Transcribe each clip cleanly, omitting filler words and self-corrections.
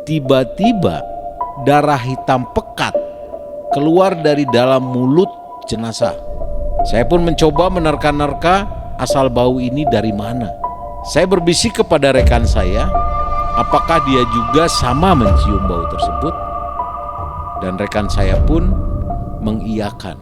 Tiba-tiba darah hitam pekat keluar dari dalam mulut jenazah. Saya pun mencoba menerka-nerka asal bau ini dari mana. Saya berbisik kepada rekan saya, apakah dia juga sama mencium bau tersebut? Dan rekan saya pun mengiyakan.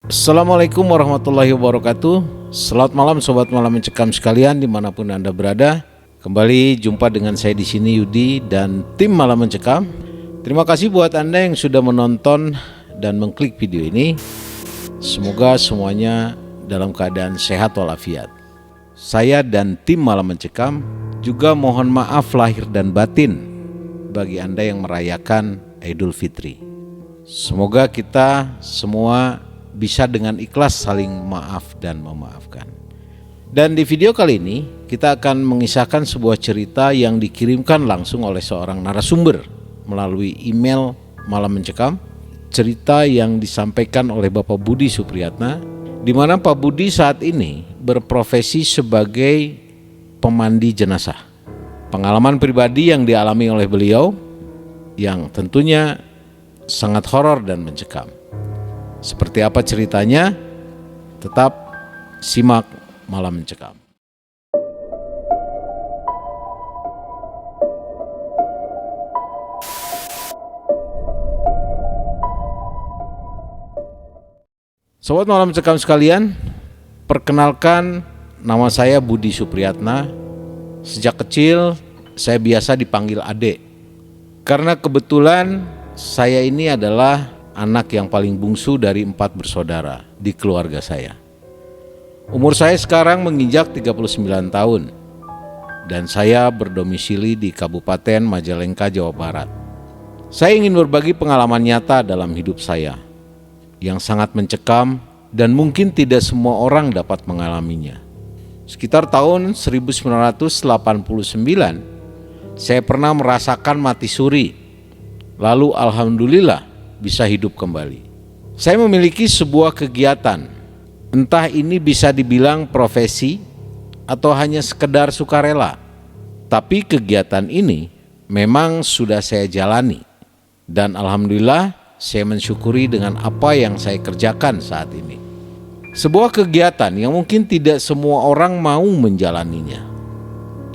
Assalamualaikum warahmatullahi wabarakatuh. Selamat malam sobat malam mencekam sekalian dimanapun Anda berada. Kembali jumpa dengan saya di sini Yudi dan tim malam mencekam. Terima kasih buat Anda yang sudah menonton dan mengklik video ini. Semoga semuanya dalam keadaan sehat walafiat. Saya dan tim malam mencekam juga mohon maaf lahir dan batin bagi Anda yang merayakan Idul Fitri. Semoga kita semua bisa dengan ikhlas saling maaf dan memaafkan. Dan di video kali ini kita akan mengisahkan sebuah cerita yang dikirimkan langsung oleh seorang narasumber melalui email Malam Mencekam. Cerita yang disampaikan oleh Bapak Budi Supriyatna, di mana Pak Budi saat ini berprofesi sebagai pemandi jenazah. Pengalaman pribadi yang dialami oleh beliau yang tentunya sangat horor dan mencekam. Seperti apa ceritanya? Tetap simak Malam Mencekam. Sobat Malam Mencekam sekalian, perkenalkan nama saya Budi Supriyatna. Sejak kecil saya biasa dipanggil Ade. Karena kebetulan saya ini adalah anak yang paling bungsu dari 4 bersaudara di keluarga saya. Umur saya sekarang menginjak 39 tahun dan saya berdomisili di Kabupaten Majalengka, Jawa Barat. Saya ingin berbagi pengalaman nyata dalam hidup saya yang sangat mencekam dan mungkin tidak semua orang dapat mengalaminya. Sekitar tahun 1989, saya pernah merasakan mati suri. Lalu alhamdulillah bisa hidup kembali. Saya memiliki sebuah kegiatan, entah ini bisa dibilang profesi atau hanya sekedar sukarela. Tapi kegiatan ini memang sudah saya jalani dan alhamdulillah saya mensyukuri dengan apa yang saya kerjakan saat ini. Sebuah kegiatan yang mungkin tidak semua orang mau menjalaninya,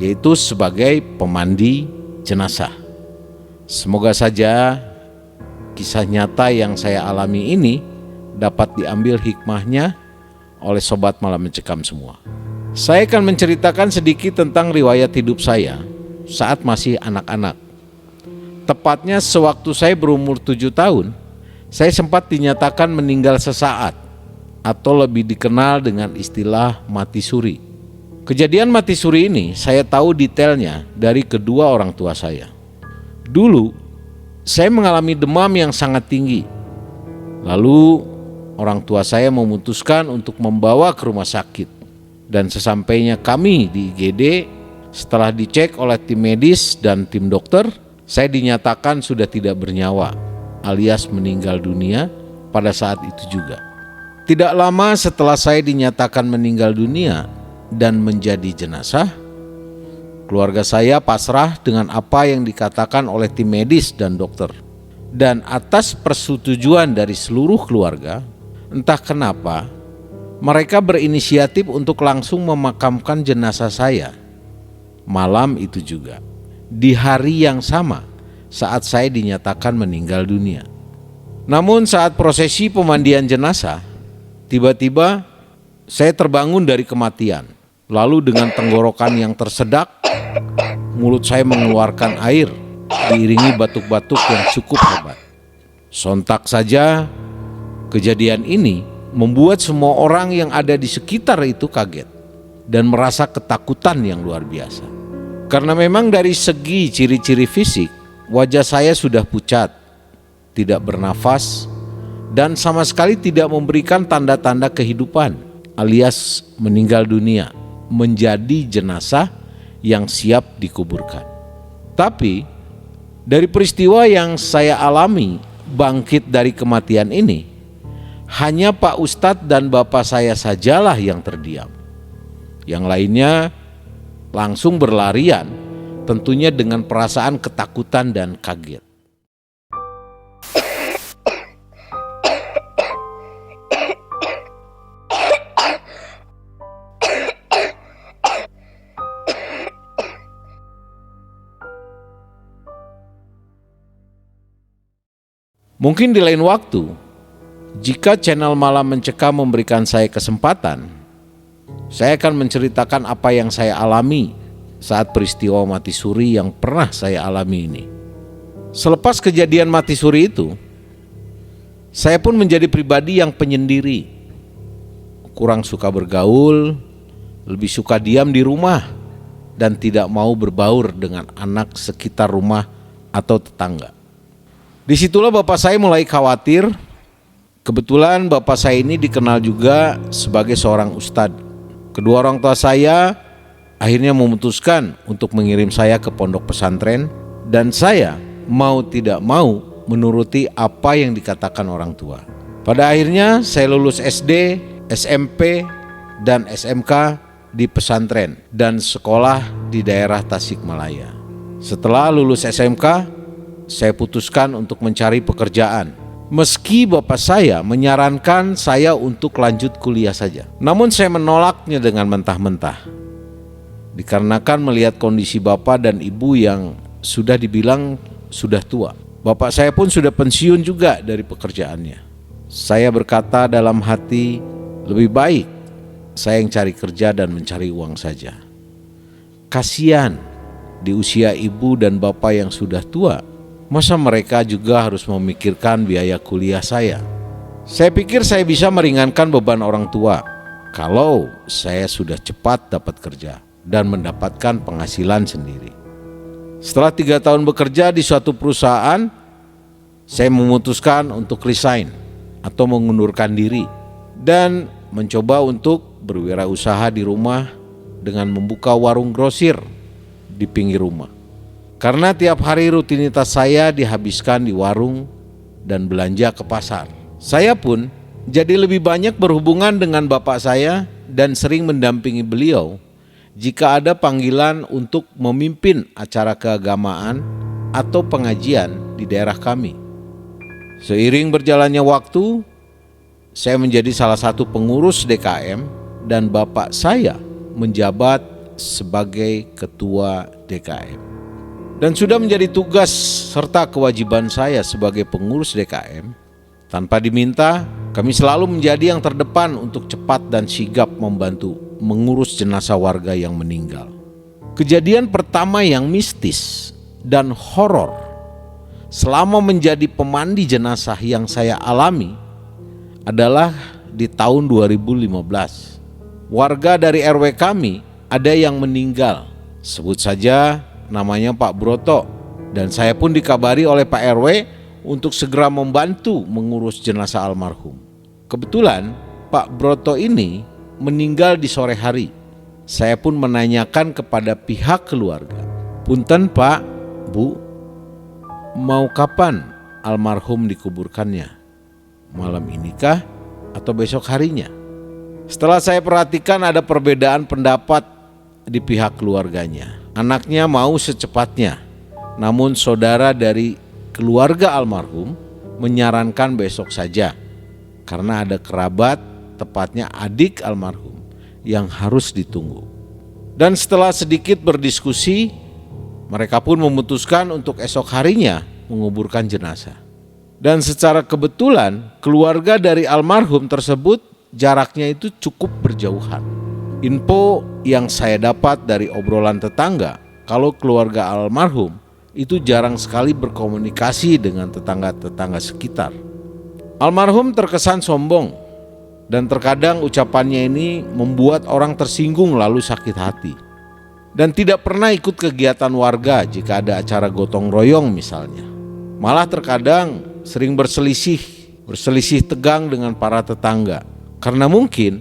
yaitu sebagai pemandi jenazah. Semoga saja kisah nyata yang saya alami ini dapat diambil hikmahnya oleh sobat Malam Mencekam semua. Saya akan menceritakan sedikit tentang riwayat hidup saya saat masih anak-anak. Tepatnya sewaktu saya berumur 7 tahun, saya sempat dinyatakan meninggal sesaat atau lebih dikenal dengan istilah mati suri. Kejadian mati suri ini saya tahu detailnya dari kedua orang tua saya. Dulu saya mengalami demam yang sangat tinggi. Lalu orang tua saya memutuskan untuk membawa ke rumah sakit. Dan sesampainya kami di IGD, setelah dicek oleh tim medis dan tim dokter, saya dinyatakan sudah tidak bernyawa alias meninggal dunia pada saat itu juga. Tidak lama setelah saya dinyatakan meninggal dunia dan menjadi jenazah, keluarga saya pasrah dengan apa yang dikatakan oleh tim medis dan dokter. Dan atas persetujuan dari seluruh keluarga, entah kenapa, mereka berinisiatif untuk langsung memakamkan jenazah saya. Malam itu juga, di hari yang sama saat saya dinyatakan meninggal dunia. Namun saat prosesi pemandian jenazah, tiba-tiba saya terbangun dari kematian. Lalu dengan tenggorokan yang tersedak, mulut saya mengeluarkan air diiringi batuk-batuk yang cukup hebat. Sontak saja kejadian ini membuat semua orang yang ada di sekitar itu kaget dan merasa ketakutan yang luar biasa. Karena memang dari segi ciri-ciri fisik, wajah saya sudah pucat, tidak bernafas, dan sama sekali tidak memberikan tanda-tanda kehidupan. alias meninggal dunia, menjadi jenazah yang siap dikuburkan. Tapi dari peristiwa yang saya alami bangkit dari kematian ini, hanya Pak Ustadz dan Bapak saya sajalah yang terdiam. Yang lainnya langsung berlarian, tentunya dengan perasaan ketakutan dan kaget. Mungkin di lain waktu, jika channel Malam Mencekam memberikan saya kesempatan, saya akan menceritakan apa yang saya alami saat peristiwa mati suri yang pernah saya alami ini. Selepas kejadian mati suri itu, saya pun menjadi pribadi yang penyendiri, kurang suka bergaul, lebih suka diam di rumah, dan tidak mau berbaur dengan anak sekitar rumah atau tetangga. Disitulah bapak saya mulai khawatir. Kebetulan bapak saya ini dikenal juga sebagai seorang ustadz. Kedua orang tua saya akhirnya memutuskan untuk mengirim saya ke pondok pesantren, dan saya mau tidak mau menuruti apa yang dikatakan orang tua. Pada akhirnya saya lulus SD, SMP, dan SMK di pesantren dan sekolah di daerah Tasikmalaya. Setelah lulus SMK, saya putuskan untuk mencari pekerjaan. Meski bapak saya menyarankan saya untuk lanjut kuliah saja, namun saya menolaknya dengan mentah-mentah. Dikarenakan melihat kondisi bapak dan ibu yang sudah dibilang sudah tua. Bapak saya pun sudah pensiun juga dari pekerjaannya. Saya berkata dalam hati, lebih baik saya yang cari kerja dan mencari uang saja. Kasihan di usia ibu dan bapak yang sudah tua, masa mereka juga harus memikirkan biaya kuliah saya? Saya pikir saya bisa meringankan beban orang tua kalau saya sudah cepat dapat kerja dan mendapatkan penghasilan sendiri. Setelah 3 tahun bekerja di suatu perusahaan, saya memutuskan untuk resign atau mengundurkan diri dan mencoba untuk berwirausaha di rumah dengan membuka warung grosir di pinggir rumah. Karena tiap hari rutinitas saya dihabiskan di warung dan belanja ke pasar. Saya pun jadi lebih banyak berhubungan dengan bapak saya dan sering mendampingi beliau jika ada panggilan untuk memimpin acara keagamaan atau pengajian di daerah kami. Seiring berjalannya waktu, saya menjadi salah satu pengurus DKM dan bapak saya menjabat sebagai ketua DKM. Dan sudah menjadi tugas serta kewajiban saya sebagai pengurus DKM. Tanpa diminta, kami selalu menjadi yang terdepan untuk cepat dan sigap membantu mengurus jenazah warga yang meninggal. Kejadian pertama yang mistis dan horor selama menjadi pemandi jenazah yang saya alami adalah di tahun 2015. Warga dari RW kami ada yang meninggal, sebut saja namanya Pak Broto, dan saya pun dikabari oleh Pak RW untuk segera membantu mengurus jenazah almarhum. Kebetulan Pak Broto ini meninggal di sore hari. Saya pun menanyakan kepada pihak keluarga, "Punten Pak, Bu, mau kapan almarhum dikuburkannya? Malam inikah atau besok harinya?" Setelah saya perhatikan ada perbedaan pendapat di pihak keluarganya. Anaknya mau secepatnya, namun saudara dari keluarga almarhum menyarankan besok saja karena ada kerabat, tepatnya adik almarhum, yang harus ditunggu. Dan setelah sedikit berdiskusi, mereka pun memutuskan untuk esok harinya menguburkan jenazah. Dan secara kebetulan keluarga dari almarhum tersebut jaraknya itu cukup berjauhan. Info yang saya dapat dari obrolan tetangga, kalau keluarga almarhum itu jarang sekali berkomunikasi dengan tetangga-tetangga sekitar. Almarhum terkesan sombong dan terkadang ucapannya ini membuat orang tersinggung lalu sakit hati. Dan tidak pernah ikut kegiatan warga jika ada acara gotong royong misalnya. Malah terkadang sering berselisih tegang dengan para tetangga. Karena mungkin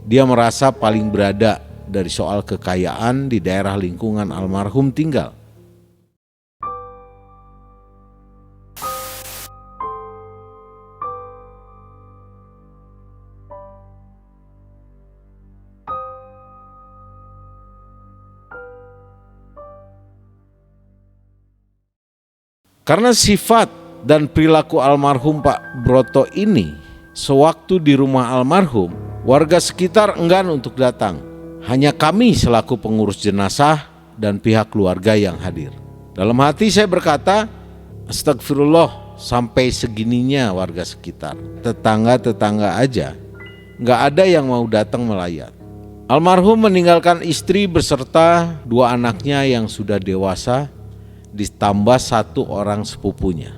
Dia merasa paling berada dari soal kekayaan di daerah lingkungan almarhum tinggal. Karena sifat dan perilaku almarhum Pak Broto ini, sewaktu di rumah almarhum, warga sekitar enggan untuk datang. Hanya kami selaku pengurus jenazah dan pihak keluarga yang hadir. Dalam hati saya berkata, astagfirullah, sampai segininya warga sekitar. Tetangga-tetangga aja, gak ada yang mau datang melayat. Almarhum meninggalkan istri beserta 2 anaknya yang sudah dewasa, ditambah 1 orang sepupunya.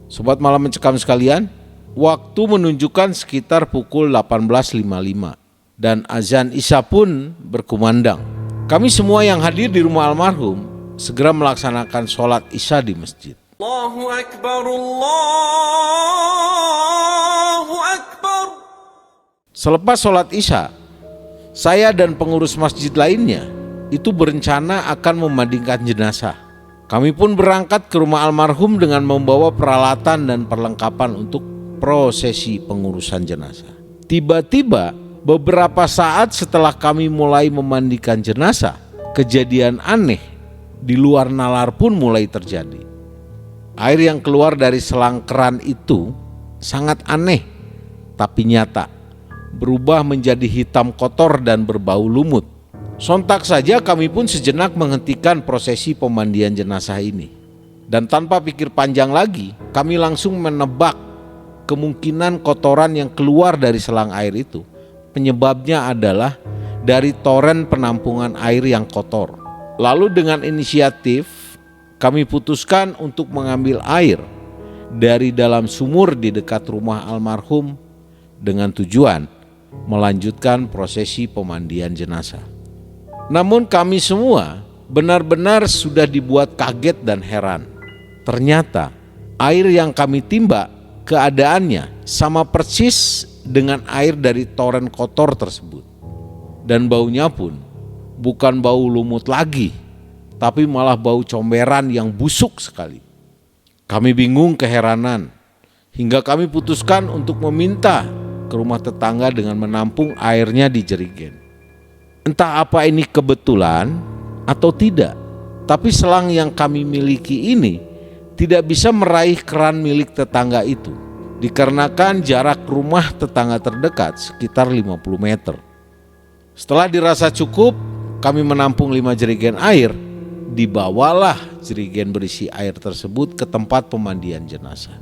Sobat Malam Mencekam sekalian, waktu menunjukkan sekitar pukul 18.55 dan azan Isya pun berkumandang. Kami semua yang hadir di rumah almarhum segera melaksanakan sholat Isya di masjid. Allahu Akbar, Allahu Akbar. Selepas sholat Isya, saya dan pengurus masjid lainnya itu berencana akan memandikan jenazah. Kami pun berangkat ke rumah almarhum dengan membawa peralatan dan perlengkapan untuk prosesi pengurusan jenazah. Tiba-tiba beberapa saat setelah kami mulai memandikan jenazah, kejadian aneh di luar nalar pun mulai terjadi. Air yang keluar dari selang keran itu sangat aneh tapi nyata, berubah menjadi hitam kotor dan berbau lumut. Sontak saja kami pun sejenak menghentikan prosesi pemandian jenazah ini. Dan tanpa pikir panjang lagi, kami langsung menebak kemungkinan kotoran yang keluar dari selang air itu penyebabnya adalah dari toren penampungan air yang kotor. Lalu dengan inisiatif kami putuskan untuk mengambil air dari dalam sumur di dekat rumah almarhum dengan tujuan melanjutkan prosesi pemandian jenazah. Namun kami semua benar-benar sudah dibuat kaget dan heran. Ternyata air yang kami timba keadaannya sama persis dengan air dari toren kotor tersebut. Dan baunya pun bukan bau lumut lagi, tapi malah bau comberan yang busuk sekali. Kami bingung keheranan, hingga kami putuskan untuk meminta ke rumah tetangga dengan menampung airnya di jerigen. Entah apa ini kebetulan atau tidak, tapi selang yang kami miliki ini tidak bisa meraih keran milik tetangga itu, dikarenakan jarak rumah tetangga terdekat sekitar 50 meter. Setelah dirasa cukup, kami menampung 5 jerigen air. Dibawalah jerigen berisi air tersebut ke tempat pemandian jenazah.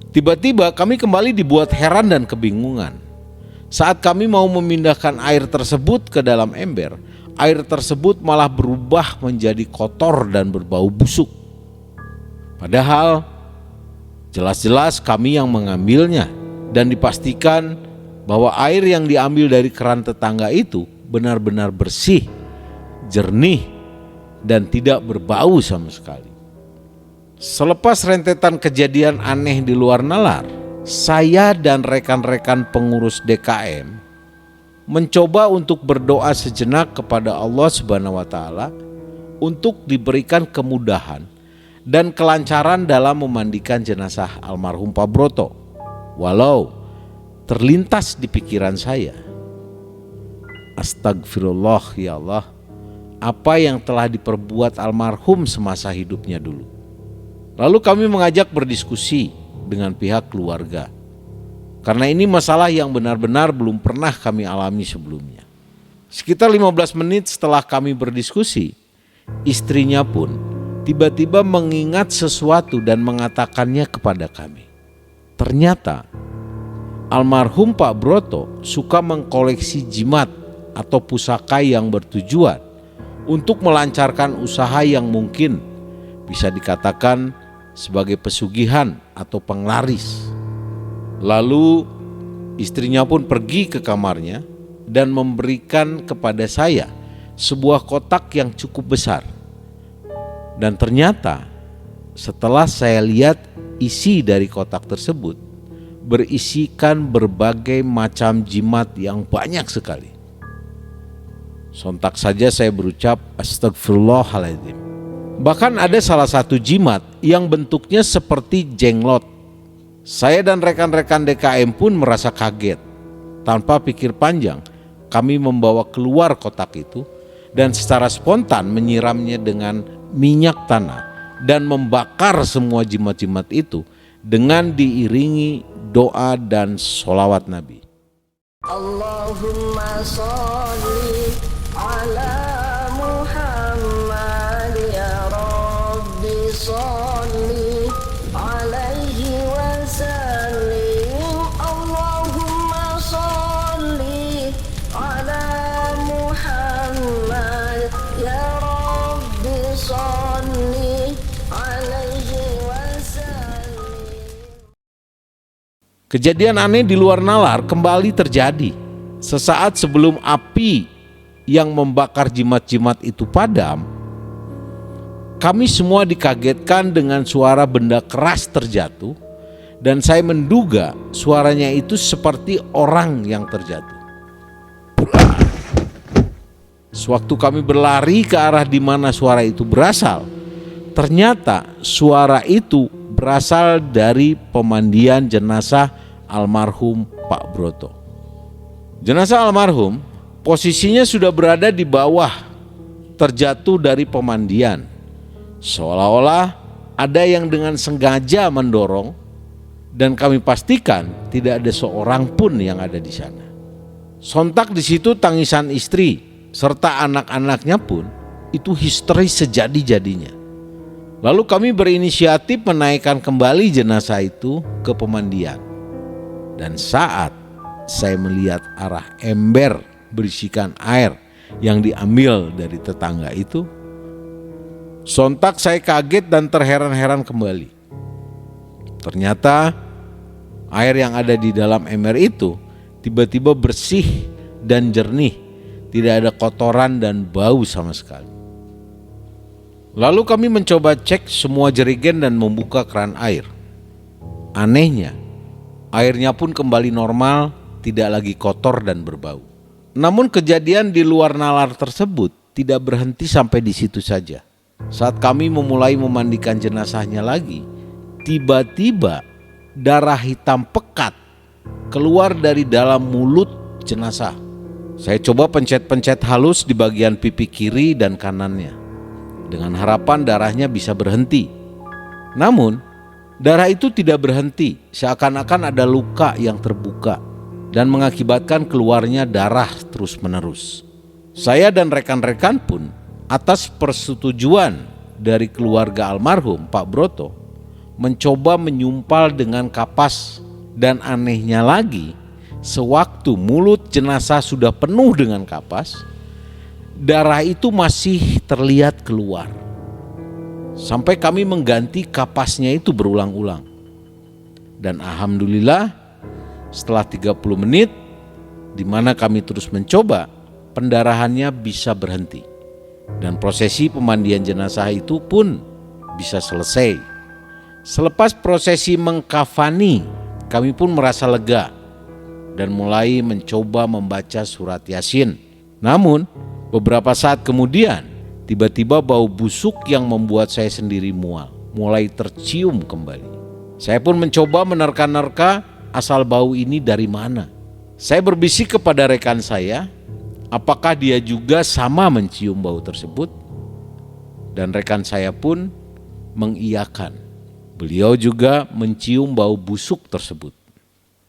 Tiba-tiba kami kembali dibuat heran dan kebingungan. Saat kami mau memindahkan air tersebut ke dalam ember, air tersebut malah berubah menjadi kotor dan berbau busuk. Padahal jelas-jelas kami yang mengambilnya dan dipastikan bahwa air yang diambil dari keran tetangga itu benar-benar bersih, jernih, dan tidak berbau sama sekali. Selepas rentetan kejadian aneh di luar nalar, saya dan rekan-rekan pengurus DKM mencoba untuk berdoa sejenak kepada Allah Subhanahu wa Ta'ala untuk diberikan kemudahan dan kelancaran dalam memandikan jenazah almarhum Pak Broto. Walau terlintas di pikiran saya, astagfirullah ya Allah, apa yang telah diperbuat almarhum semasa hidupnya dulu. Lalu kami mengajak berdiskusi dengan pihak keluarga, karena ini masalah yang benar-benar belum pernah kami alami sebelumnya. Sekitar 15 menit setelah kami berdiskusi, istrinya pun tiba-tiba mengingat sesuatu dan mengatakannya kepada kami. Ternyata almarhum Pak Broto suka mengkoleksi jimat atau pusaka yang bertujuan untuk melancarkan usaha yang mungkin bisa dikatakan sebagai pesugihan atau penglaris. Lalu istrinya pun pergi ke kamarnya dan memberikan kepada saya sebuah kotak yang cukup besar. Dan ternyata setelah saya lihat isi dari kotak tersebut berisikan berbagai macam jimat yang banyak sekali. Sontak saja saya berucap astagfirullahaladzim. Bahkan ada salah satu jimat yang bentuknya seperti jenglot. Saya dan rekan-rekan DKM pun merasa kaget. Tanpa pikir panjang, kami membawa keluar kotak itu dan secara spontan menyiramnya dengan minyak tanah dan membakar semua jimat-jimat itu dengan diiringi doa dan sholawat Nabi. Allahumma sholli ala Muhammad ya Rabbi sholli alaihi wa sallim. Allahumma sholli ala Muhammad ya Rabbi sholli alaihi wa sallim. Kejadian aneh di luar nalar kembali terjadi. Sesaat sebelum api yang membakar jimat-jimat itu padam, kami semua dikagetkan dengan suara benda keras terjatuh, dan saya menduga suaranya itu seperti orang yang terjatuh. Sewaktu kami berlari ke arah di mana suara itu berasal, ternyata suara itu berasal dari pemandian jenazah almarhum Pak Broto. Jenazah almarhum posisinya sudah berada di bawah, terjatuh dari pemandian. Seolah-olah ada yang dengan sengaja mendorong, dan kami pastikan tidak ada seorang pun yang ada di sana. Sontak di situ tangisan istri serta anak-anaknya pun itu histeris sejadi-jadinya. Lalu kami berinisiatif menaikkan kembali jenazah itu ke pemandian. Dan saat saya melihat arah ember berisikan air yang diambil dari tetangga itu, sontak saya kaget dan terheran-heran kembali. Ternyata air yang ada di dalam ember itu tiba-tiba bersih dan jernih, tidak ada kotoran dan bau sama sekali. Lalu kami mencoba cek semua jerigen dan membuka keran air. Anehnya, airnya pun kembali normal, tidak lagi kotor dan berbau. Namun kejadian di luar nalar tersebut tidak berhenti sampai di situ saja. Saat kami memulai memandikan jenazahnya lagi, tiba-tiba darah hitam pekat keluar dari dalam mulut jenazah. Saya coba pencet-pencet halus di bagian pipi kiri dan kanannya, dengan harapan darahnya bisa berhenti. Namun, darah itu tidak berhenti, seakan-akan ada luka yang terbuka dan mengakibatkan keluarnya darah terus-menerus. Saya dan rekan-rekan pun atas persetujuan dari keluarga almarhum Pak Broto mencoba menyumpal dengan kapas, dan anehnya lagi, sewaktu mulut jenazah sudah penuh dengan kapas, darah itu masih terlihat keluar. Sampai kami mengganti kapasnya itu berulang-ulang. Dan alhamdulillah setelah 30 menit di mana kami terus mencoba, pendarahannya bisa berhenti. Dan prosesi pemandian jenazah itu pun bisa selesai. Selepas prosesi mengkafani, kami pun merasa lega dan mulai mencoba membaca surat Yasin. Namun beberapa saat kemudian, tiba-tiba bau busuk yang membuat saya sendiri mual mulai tercium kembali. Saya pun mencoba menerka-nerka asal bau ini dari mana. Saya berbisik kepada rekan saya, apakah dia juga sama mencium bau tersebut? Dan rekan saya pun mengiyakan. Beliau juga mencium bau busuk tersebut.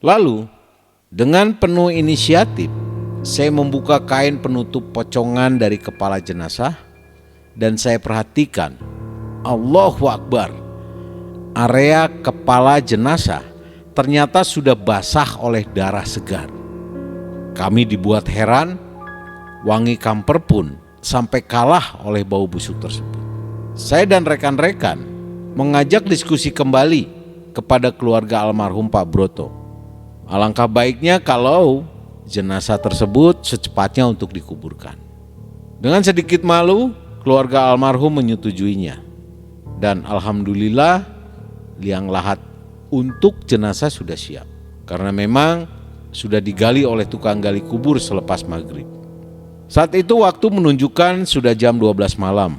Lalu, dengan penuh inisiatif, saya membuka kain penutup pocongan dari kepala jenazah dan saya perhatikan, Allahu Akbar, area kepala jenazah ternyata sudah basah oleh darah segar. Kami dibuat heran, wangi kamper pun sampai kalah oleh bau busuk tersebut. Saya dan rekan-rekan mengajak diskusi kembali kepada keluarga almarhum Pak Broto. Alangkah baiknya kalau jenazah tersebut secepatnya untuk dikuburkan. Dengan sedikit malu, keluarga almarhum menyetujuinya. Dan alhamdulillah, liang lahat untuk jenazah sudah siap. Karena memang sudah digali oleh tukang gali kubur selepas maghrib. Saat itu waktu menunjukkan sudah jam 12 malam.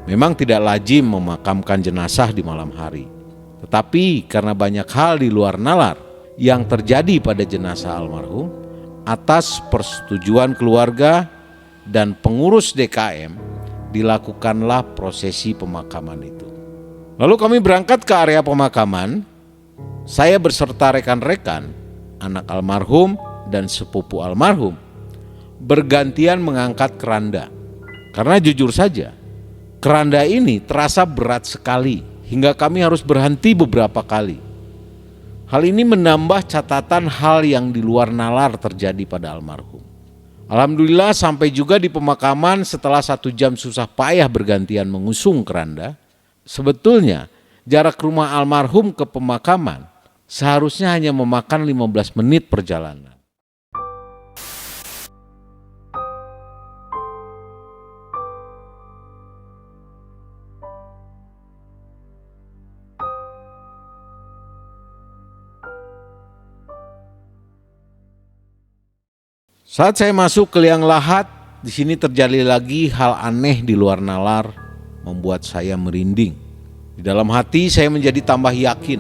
Memang tidak lazim memakamkan jenazah di malam hari. Tetapi karena banyak hal di luar nalar yang terjadi pada jenazah almarhum, atas persetujuan keluarga dan pengurus DKM, dilakukanlah prosesi pemakaman itu. Lalu kami berangkat ke area pemakaman. Saya beserta rekan-rekan, anak almarhum dan sepupu almarhum, bergantian mengangkat keranda. Karena jujur saja, keranda ini terasa berat sekali hingga kami harus berhenti beberapa kali. Hal ini menambah catatan hal yang di luar nalar terjadi pada almarhum. Alhamdulillah sampai juga di pemakaman setelah 1 jam susah payah bergantian mengusung keranda. Sebetulnya jarak rumah almarhum ke pemakaman seharusnya hanya memakan 15 menit perjalanan. Saat saya masuk ke liang lahat, di sini terjadi lagi hal aneh di luar nalar, membuat saya merinding. Di dalam hati saya menjadi tambah yakin,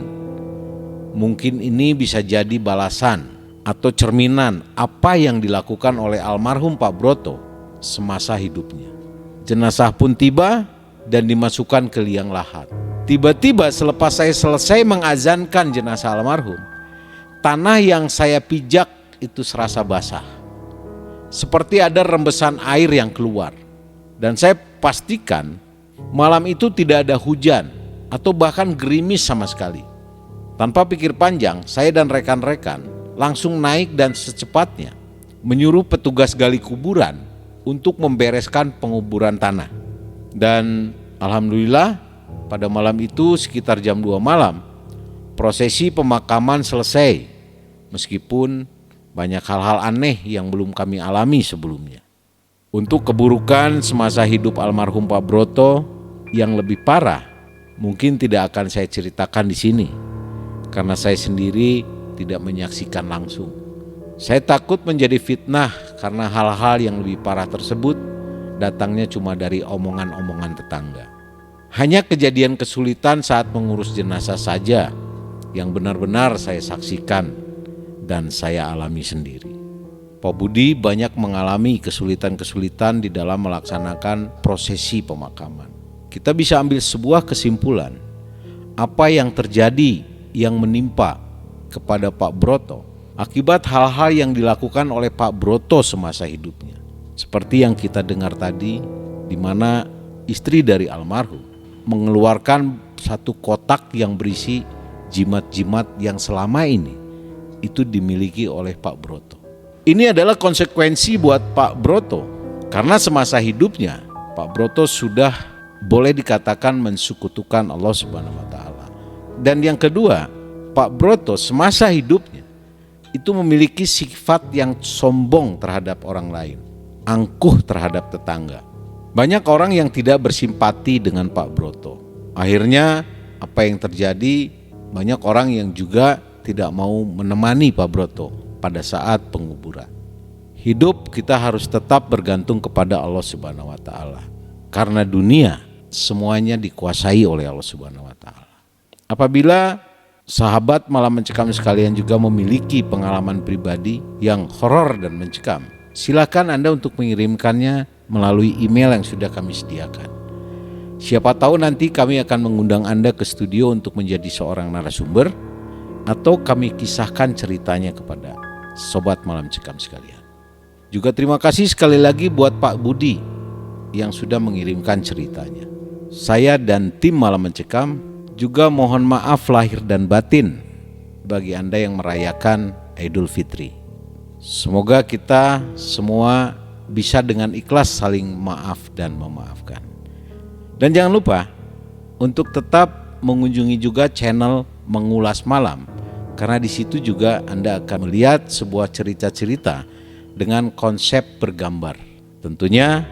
mungkin ini bisa jadi balasan atau cerminan apa yang dilakukan oleh almarhum Pak Broto semasa hidupnya. Jenazah pun tiba dan dimasukkan ke liang lahat. Tiba-tiba selepas saya selesai mengazankan jenazah almarhum, tanah yang saya pijak itu serasa basah. Seperti ada rembesan air yang keluar. Dan saya pastikan malam itu tidak ada hujan atau bahkan gerimis sama sekali. Tanpa pikir panjang, saya dan rekan-rekan langsung naik dan secepatnya menyuruh petugas gali kuburan untuk membereskan penguburan tanah. Dan alhamdulillah pada malam itu sekitar jam 2 malam prosesi pemakaman selesai, meskipun banyak hal-hal aneh yang belum kami alami sebelumnya. Untuk keburukan semasa hidup almarhum Pak Broto yang lebih parah, mungkin tidak akan saya ceritakan di sini, karena saya sendiri tidak menyaksikan langsung. Saya takut menjadi fitnah karena hal-hal yang lebih parah tersebut datangnya cuma dari omongan-omongan tetangga. Hanya kejadian kesulitan saat mengurus jenazah saja yang benar-benar saya saksikan dan saya alami sendiri. Pak Budi banyak mengalami kesulitan-kesulitan di dalam melaksanakan prosesi pemakaman. Kita bisa ambil sebuah kesimpulan, apa yang terjadi yang menimpa kepada Pak Broto akibat hal-hal yang dilakukan oleh Pak Broto semasa hidupnya. Seperti yang kita dengar tadi, di mana istri dari almarhum mengeluarkan satu kotak yang berisi jimat-jimat yang selama ini itu dimiliki oleh Pak Broto. Ini adalah konsekuensi buat Pak Broto, karena semasa hidupnya Pak Broto sudah boleh dikatakan mensekutukan Allah Subhanahu wa taala. Dan yang kedua, Pak Broto semasa hidupnya itu memiliki sifat yang sombong terhadap orang lain, angkuh terhadap tetangga. Banyak orang yang tidak bersimpati dengan Pak Broto. Akhirnya apa yang terjadi, banyak orang yang juga tidak mau menemani Pak Broto pada saat penguburan. Hidup kita harus tetap bergantung kepada Allah Subhanahu wa taala. Karena dunia semuanya dikuasai oleh Allah Subhanahu wa taala. Apabila sahabat malam mencekam sekalian juga memiliki pengalaman pribadi yang horor dan mencekam, silakan Anda untuk mengirimkannya melalui email yang sudah kami sediakan. Siapa tahu nanti kami akan mengundang Anda ke studio untuk menjadi seorang narasumber, atau kami kisahkan ceritanya kepada sobat malam cekam sekalian. Juga terima kasih sekali lagi buat Pak Budi yang sudah mengirimkan ceritanya. Saya dan tim malam mencekam juga mohon maaf lahir dan batin bagi Anda yang merayakan Idul Fitri. Semoga kita semua bisa dengan ikhlas saling maaf dan memaafkan. Dan jangan lupa untuk tetap mengunjungi juga channel Mengulas Malam, karena di situ juga Anda akan melihat sebuah cerita-cerita dengan konsep bergambar. Tentunya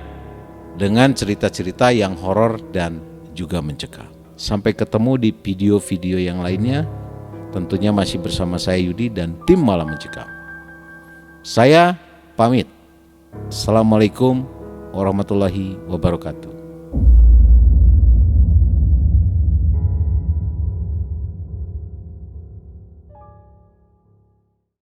dengan cerita-cerita yang horor dan juga mencekam. Sampai ketemu di video-video yang lainnya. Tentunya masih bersama saya Yudi dan tim Malam Mencekam. Saya pamit. Assalamualaikum warahmatullahi wabarakatuh.